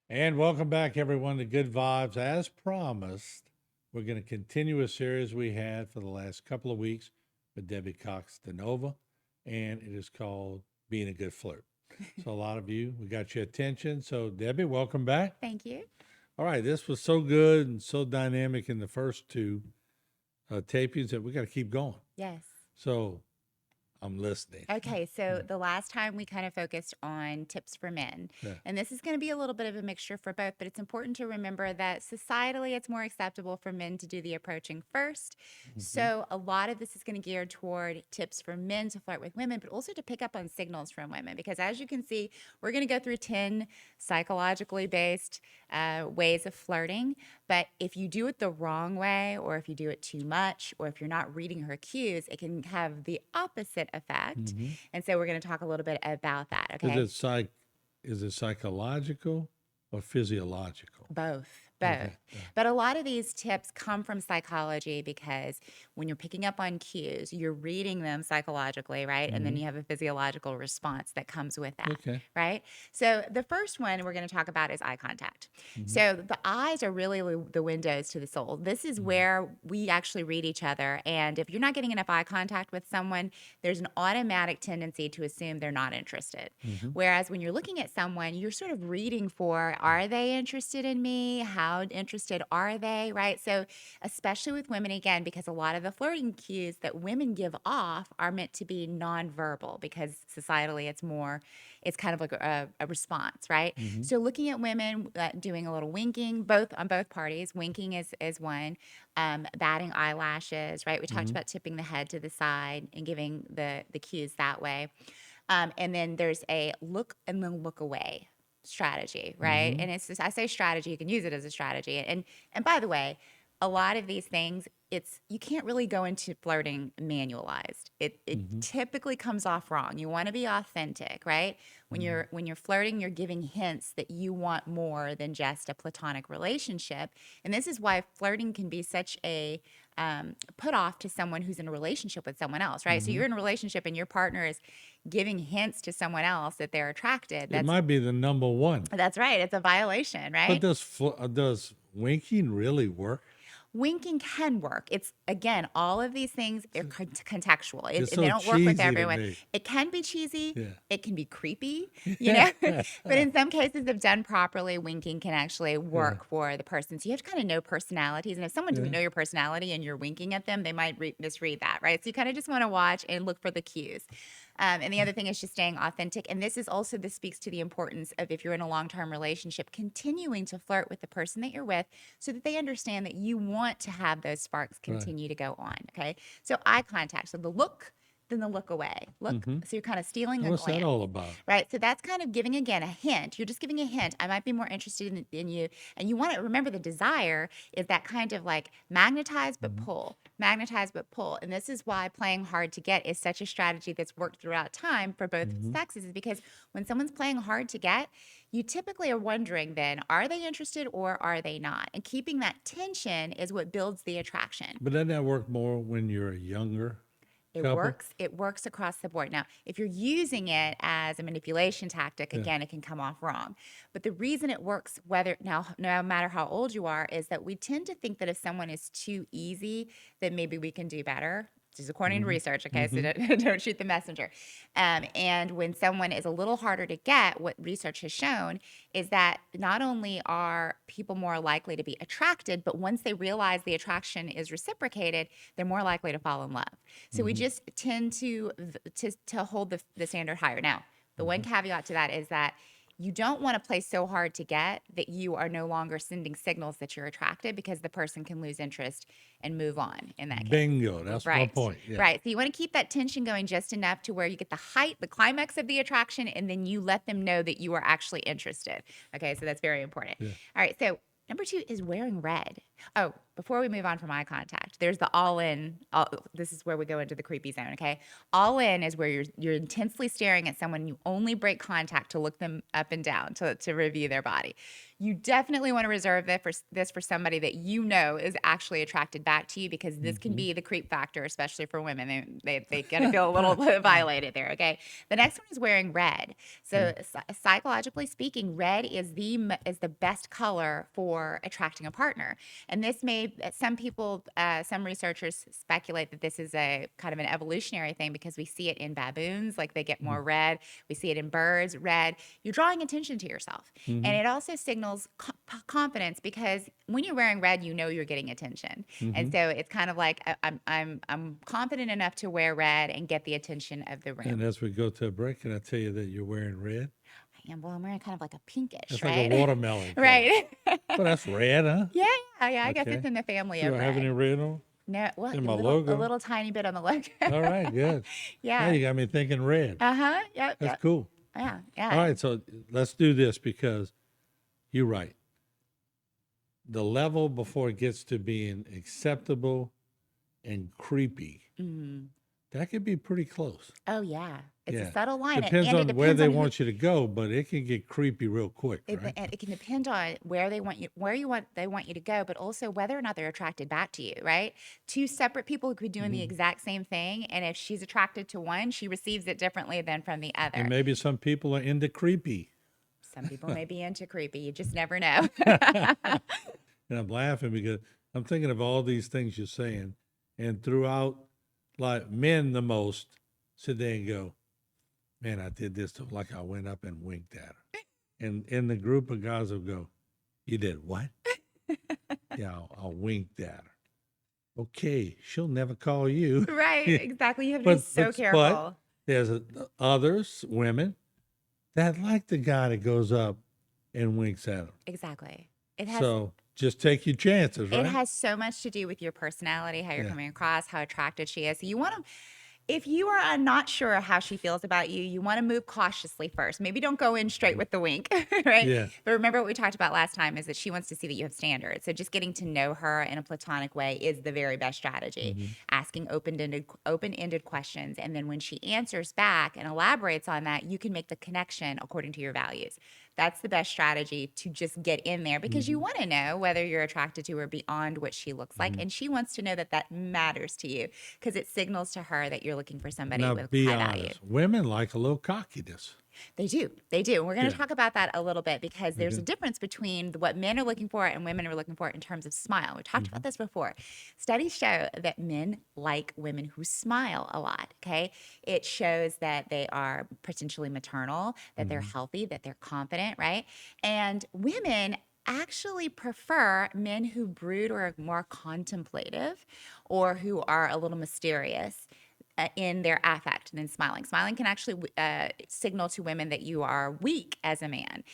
And welcome back, everyone, to Good Vibes. As promised, we're going to continue a series we had for the last couple of weeks with Debbie Cox DeNova, and it is called Being a Good Flirt. So, a lot of you, we got your attention. So, Debbie, welcome back. Thank you. All right, this was so good and so dynamic in the first two tapings that we got to keep going. Yes. So, I'm listening. Okay, so the last time we kind of focused on tips for men. Yeah. And this is going to be a little bit of a mixture for both, but it's important to remember that societally it's more acceptable for men to do the approaching first. So a lot of this is going to gear toward tips for men to flirt with women, but also to pick up on signals from women. Because as you can see, we're going to go through 10 psychologically based ways of flirting. But if you do it the wrong way, or if you do it too much, or if you're not reading her cues, it can have the opposite effect. And so we're going to talk a little bit about that. Okay. Is it psychological or physiological? Both. Okay. But a lot of these tips come from psychology because when you're picking up on cues, you're reading them psychologically, right? And then you have a physiological response that comes with that, Okay. right? So the first one we're going to talk about is eye contact. So the eyes are really the windows to the soul. This is where we actually read each other. And if you're not getting enough eye contact with someone, there's an automatic tendency to assume they're not interested. Whereas when you're looking at someone, you're sort of reading for, are they interested in me? How interested are they, right? So especially with women, again, because a lot of the flirting cues that women give off are meant to be nonverbal because societally it's kind of like a response, right? So looking at women doing a little winking, both on both parties, winking is one, batting eyelashes, right? We talked about tipping the head to the side and giving the cues that way. And then there's a look and then look away strategy, right? And it's just, I say strategy, you can use it as a strategy. And by the way, a lot of these things, it's you can't really go into flirting manualized. It typically comes off wrong. You want to be authentic, right? When you're flirting, you're giving hints that you want more than just a platonic relationship. And this is why flirting can be such a put off to someone who's in a relationship with someone else, right? So you're in a relationship and your partner is giving hints to someone else that they're attracted. It might be the number one. That's right. It's a violation, But right? does winking really work? Winking can work. It's again, all of these things are contextual. It's They so don't work with cheesy to everyone. me. It can be cheesy. Yeah. It can be creepy, you know. But in some cases, if done properly, winking can actually work for the person. So you have to kind of know personalities. And if someone doesn't know your personality and you're winking at them, they might misread that, right? So you kind of just want to watch and look for the cues. And the other thing is just staying authentic. And this speaks to the importance of, if you're in a long-term relationship, continuing to flirt with the person that you're with so that they understand that you want to have those sparks continue to go on. Okay. So eye contact. So the look, then the look away. Look. So you're kind of stealing a What's that glance. all about? Right. So that's kind of giving, again, a hint. You're just giving a hint. I might be more interested in you. And you want to remember the desire is that kind of like magnetize but pull, magnetize but pull. And this is why playing hard to get is such a strategy that's worked throughout time for both sexes, is because when someone's playing hard to get, you typically are wondering then, are they interested or are they not? And keeping that tension is what builds the attraction. But doesn't that work more when you're a younger It couple? works. It works across the board. Now, if you're using it as a manipulation tactic, again, it can come off wrong. But the reason it works, no matter how old you are, is that we tend to think that if someone is too easy, that maybe we can do better. This is according to research, okay? So don't shoot the messenger. And when someone is a little harder to get, what research has shown is that not only are people more likely to be attracted, but once they realize the attraction is reciprocated, they're more likely to fall in love. So we just tend to hold the standard higher. Now, the one caveat to that is that you don't want to play so hard to get that you are no longer sending signals that you're attracted, because the person can lose interest and move on in that case. Bingo. That's my point. Yeah. Right. So you want to keep that tension going just enough to where you get the height, the climax of the attraction, and then you let them know that you are actually interested. Okay. So that's very important. All right. So number 2 is wearing red. Oh, before we move on from eye contact, there's the all in. This is where we go into the creepy zone. Okay, all in is where you're intensely staring at someone. You only break contact to look them up and down to review their body. You definitely want to reserve this for somebody that you know is actually attracted back to you, because this can be the creep factor, especially for women. They gonna feel a little violated there. Okay, the next one is wearing red. So psychologically speaking, red is the best color for attracting a partner. And this may, some people, some researchers speculate that this is a kind of an evolutionary thing, because we see it in baboons, like they get more red. We see it in birds, red. You're drawing attention to yourself. And it also signals confidence, because when you're wearing red, you know you're getting attention. And so it's kind of like, I'm confident enough to wear red and get the attention of the room. And as we go to a break, can I tell you that you're wearing red? Well, I'm wearing kind of like a pinkish, It's right? like a watermelon color. Right. Well, that's red, huh? Yeah. I guess Okay. it's in the family You of don't have any red. red on? No, well, In a my little, logo. a little tiny bit on the logo. All right, good. Now Yeah. you got me thinking red. Uh-huh. Yep. That's Yep. cool. Yeah. All right, so let's do this, because you're right. The level before it gets to being acceptable and creepy, that could be pretty close. Oh, yeah. It's Yeah. a subtle line. Depends and it on where depends they on who, want you to go, but it can get creepy real quick, right? it can depend on where they want you, they want you to go, but also whether or not they're attracted back to you, right? Two separate people could be doing the exact same thing, and if she's attracted to one, she receives it differently than from the other. And maybe some people are into creepy. Some people may be into creepy. You just never know. And I'm laughing because I'm thinking of all these things you're saying. And throughout, like men the most sit there and go, man, I did this to, like I went up and winked at her. And in the group of guys will go, you did what? Yeah, I winked at her. Okay, she'll never call you. Right. Yeah. Exactly. You have to be so careful. But there's others, women, that like the guy that goes up and winks at them. Exactly. It has So just take your chances, right? It has so much to do with your personality, how you're Yeah. coming across, how attracted she is. So you want to, if you are not sure how she feels about you, you want to move cautiously first. Maybe don't go in straight with the wink, right? Yeah. But remember what we talked about last time is that she wants to see that you have standards. So just getting to know her in a platonic way is the very best strategy. Asking open-ended questions. And then when she answers back and elaborates on that, you can make the connection according to your values. That's the best strategy to just get in there, because you want to know whether you're attracted to her beyond what she looks like. And she wants to know that that matters to you, because it signals to her that you're looking for somebody Now, with be high honest. value. Women like a little cockiness. They do. They do. And we're going to Yeah. talk about that a little bit, because there's Okay. a difference between what men are looking for and women are looking for in terms of smile. We talked about this before. Studies show that men like women who smile a lot. Okay. It shows that they are potentially maternal, that they're healthy, that they're confident, right? And women actually prefer men who brood or are more contemplative, or who are a little mysterious in their affect than smiling. Smiling can actually signal to women that you are weak as a man,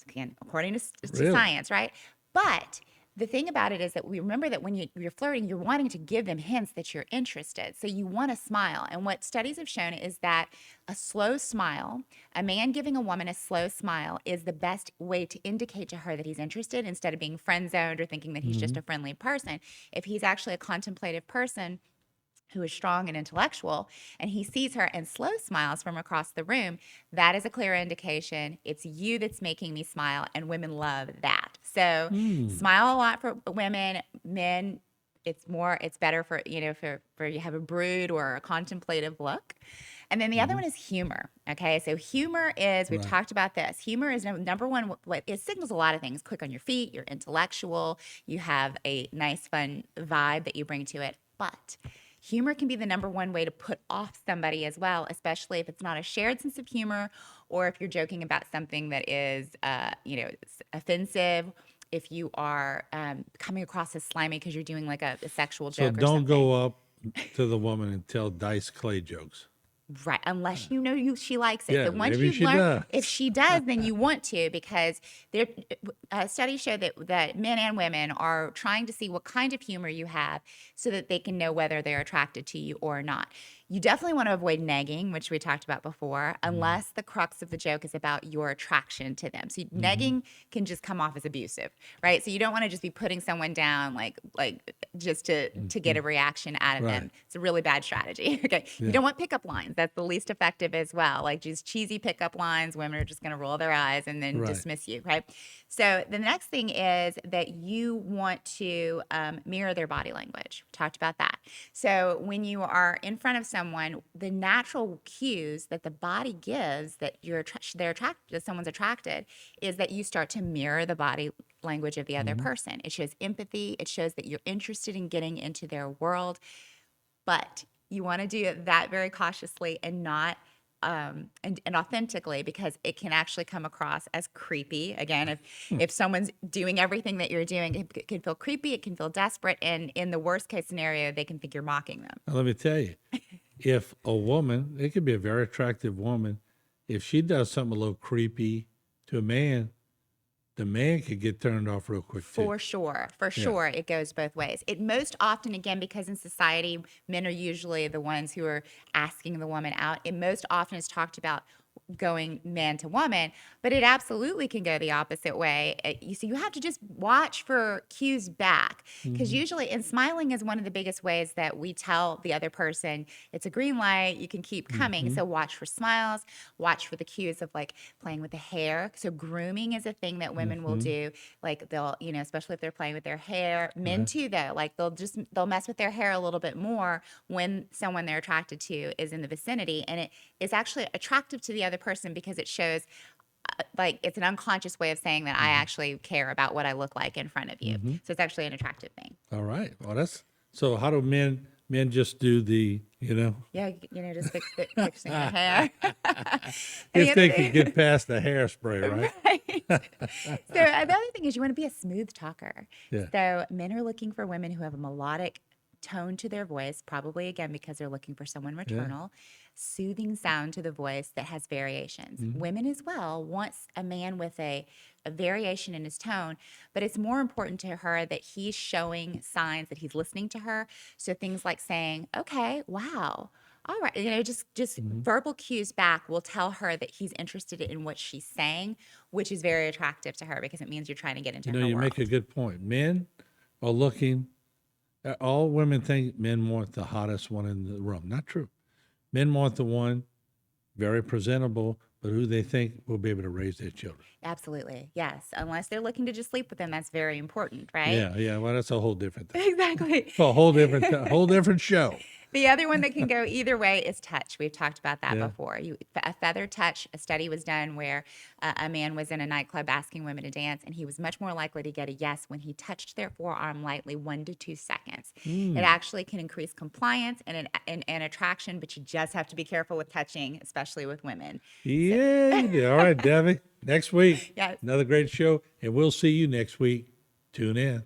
again, according to Really? science, right? But the thing about it is that we remember that when you're flirting, you're wanting to give them hints that you're interested. So you want to smile. And what studies have shown is that a slow smile, a man giving a woman a slow smile, is the best way to indicate to her that he's interested, instead of being friend zoned or thinking that he's just a friendly person. If he's actually a contemplative person who is strong and intellectual, and he sees her and slow smiles from across the room, that is a clear indication it's you that's making me smile, and women love that. So smile a lot for women. Men, it's better for, for you have a brood or a contemplative look. And then the other one is humor. Okay, so humor is, we've Right. talked about this. Humor is number one. It signals a lot of things. Quick on your feet, you're intellectual, you have a nice, fun vibe that you bring to it. But humor can be the number one way to put off somebody as well, especially if it's not a shared sense of humor, or if you're joking about something that is, it's offensive. If you are coming across as slimy because you're doing like a sexual So joke or don't something. go up to the woman and tell Dice Clay jokes. Right, unless you know she likes it. Yeah, So once maybe you she learn, does. if she does, then you want to, because studies show that men and women are trying to see what kind of humor you have, so that they can know whether they're attracted to you or not. You definitely want to avoid negging, which we talked about before, Mm, unless the crux of the joke is about your attraction to them. So mhm. negging can just come off as abusive, right? So you don't want to just be putting someone down like just to get Mhm. a reaction out of Right. them. It's a really bad strategy. Okay. You Yeah. don't want pickup lines. That's the least effective as well. Like just cheesy pickup lines, women are just going to roll their eyes and then Right. dismiss you, right? So the next thing is that you want to mirror their body language. We talked about that. So when you are in front of someone, the natural cues that the body gives that they're attracted, that someone's attracted, is that you start to mirror the body language of the other Mhm. person. It shows empathy. It shows that you're interested in getting into their world, but you want to do that very cautiously and not and authentically, because it can actually come across as creepy. Again, Hmm. if someone's doing everything that you're doing, it can feel creepy, it can feel desperate, and in the worst case scenario, they can think you're mocking them. Now, let me tell you, if a woman, it could be a very attractive woman, if she does something a little creepy to a man, the man could get turned off real quick too. For Yeah. sure, it goes both ways. It most often, again, because in society, men are usually the ones who are asking the woman out. It most often is talked about going man to woman, but it absolutely can go the opposite way. So you have to just watch for cues back, because Mhm. usually, and smiling is one of the biggest ways that we tell the other person it's a green light, you can keep coming. Mhm. So watch for smiles, watch for the cues of like playing with the hair. So grooming is a thing that women will Mhm. do. Like they'll, especially if they're playing with their hair. Men Right. too, though, like they'll mess with their hair a little bit more when someone they're attracted to is in the vicinity, and it is actually attractive to the other person because it shows like it's an unconscious way of saying that I Mhm. actually care about what I look like in front of you. Mhm. So it's actually an attractive thing. All right. Well, that's so. How do men just do the Yeah, just fixing the hair. And the if other they could get thing, past the hairspray, right? right. So the other thing is you want to be a smooth talker. Yeah. So men are looking for women who have a melodic tone to their voice, probably again because they're looking for someone Yeah. maternal, soothing sound to the voice that has variations. Mhm. Women as well wants a man with a variation in his tone, but it's more important to her that he's showing signs that he's listening to her. So things like saying, "Okay, wow." All right, just Mhm. verbal cues back will tell her that he's interested in what she's saying, which is very attractive to her because it means you're trying to get into her You make a world. good point. Men are looking. All women think men want the hottest one in the room. Not true. Men want the one very presentable, but who they think will be able to raise their children. Absolutely. Yes. Unless they're looking to just sleep with them, that's very important, right? Yeah. Yeah. Well, that's a whole different thing. Exactly. A whole different show. The other one that can go either way is touch. We've talked about that Yeah. before. A feather touch. A study was done where a man was in a nightclub asking women to dance, and he was much more likely to get a yes when he touched their forearm lightly 1 to 2 seconds. It Mm. actually can increase compliance and attraction, but you just have to be careful with touching, especially with women. So, Yeah, you did. All right, Debbie. Next week, yes. another great show, and we'll see you next week. Tune in.